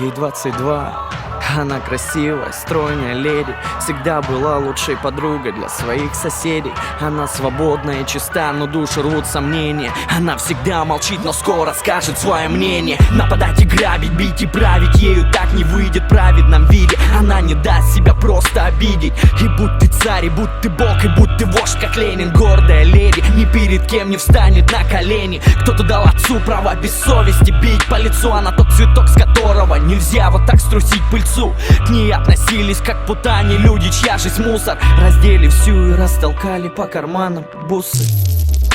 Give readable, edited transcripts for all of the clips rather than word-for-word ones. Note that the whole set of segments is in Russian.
ей 22. Она красивая, стройная леди, всегда была лучшей подругой для своих соседей. Она свободная и чиста, но душу рвут сомнения. Она всегда молчит, но скоро скажет свое мнение. Нападать и грабить, бить и править, ею так не выйдет в праведном виде. Она не даст себя просто обидеть. И будь ты царь, и будь ты бог, и будь ты вождь, как Ленин. Гордая леди ни перед кем не встанет на колени. Кто-то дал отцу право без совести бить по лицу. Она тот цветок, с которого нельзя вот так струсить пыльцу. К ней относились как к путане люди, чья жизнь мусор. Раздели всю и растолкали по карманам бусы.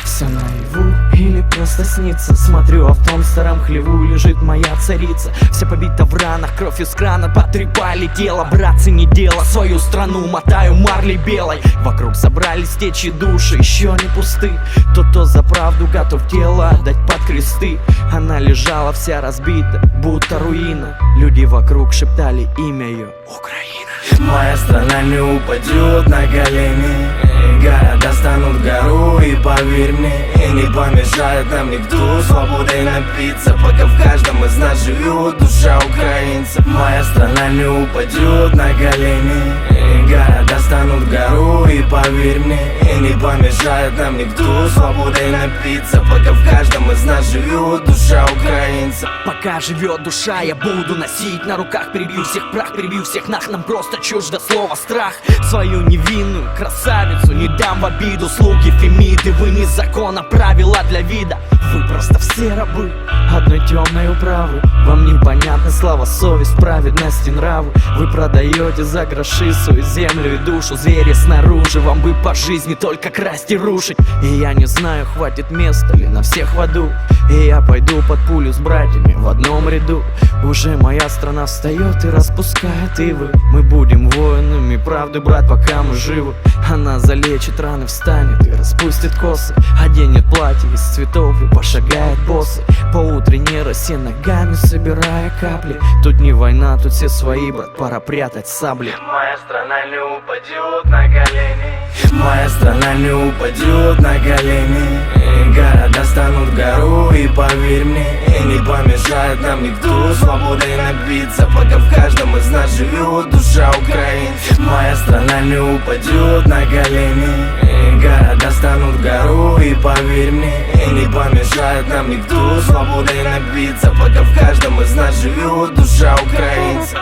Все наяву или просто снится? Смотрю, а в том старом хлеву лежит моя царица. Вся побита в ранах, кровь из крана потрепали тело. Братцы, не дело, свою страну мотаю марлей белой. Вокруг собрались течи души, еще не пусты. Тот, кто за правду готов тело отдать под кресты. Она лежала вся разбита, будто руина. Люди вокруг шептали имя ее: Украина. Моя страна не упадет на колени. Города станут гору, и поверь мне, и не помешает нам никто свободой напиться, пока в каждом из нас живет душа украинца. Моя страна не упадет на колени. Города станут гору, и поверь мне, и не помешает нам никто свободой напиться, пока в каждом из нас живет душа украинца. Пока живет душа, я буду носить на руках. Перебью всех прах, перебью всех нах. Нам просто чуждо слово страх. Свою невинную красавицу не дам в обиду. Слуги Фемиды, вы не закона, правила для вида. Вы просто все рабы одной темной управы. Вам непонятна слава, совесть, праведность и нравы. Вы продаете за гроши свою землю и душу. Звери снаружи, вам бы по жизни только красть и рушить. И я не знаю, хватит места ли на всех в аду. И я пойду под пулю с братьями в одном ряду. Уже моя страна встает и распускает ивы. Мы будем воинами правды, брат, пока мы живы. Она залечит раны, встанет и распустит косы. Оденет платье из цветов и пошагает боссы по утренней росе, ногами собирая капли. Тут не война, тут все свои, брат, пора прятать сабли. Моя страна не упадет на колени. Моя страна не упадет на колени. Города станут гору, и поверь мне, и не помешает нам никто свободой напиться, пока в каждом из нас живет душа украинца. Моя страна не упадет на колени. Города станут гору, и поверь мне, и не помешает нам никто свободой напиться, пока в каждом из нас живет душа украинца.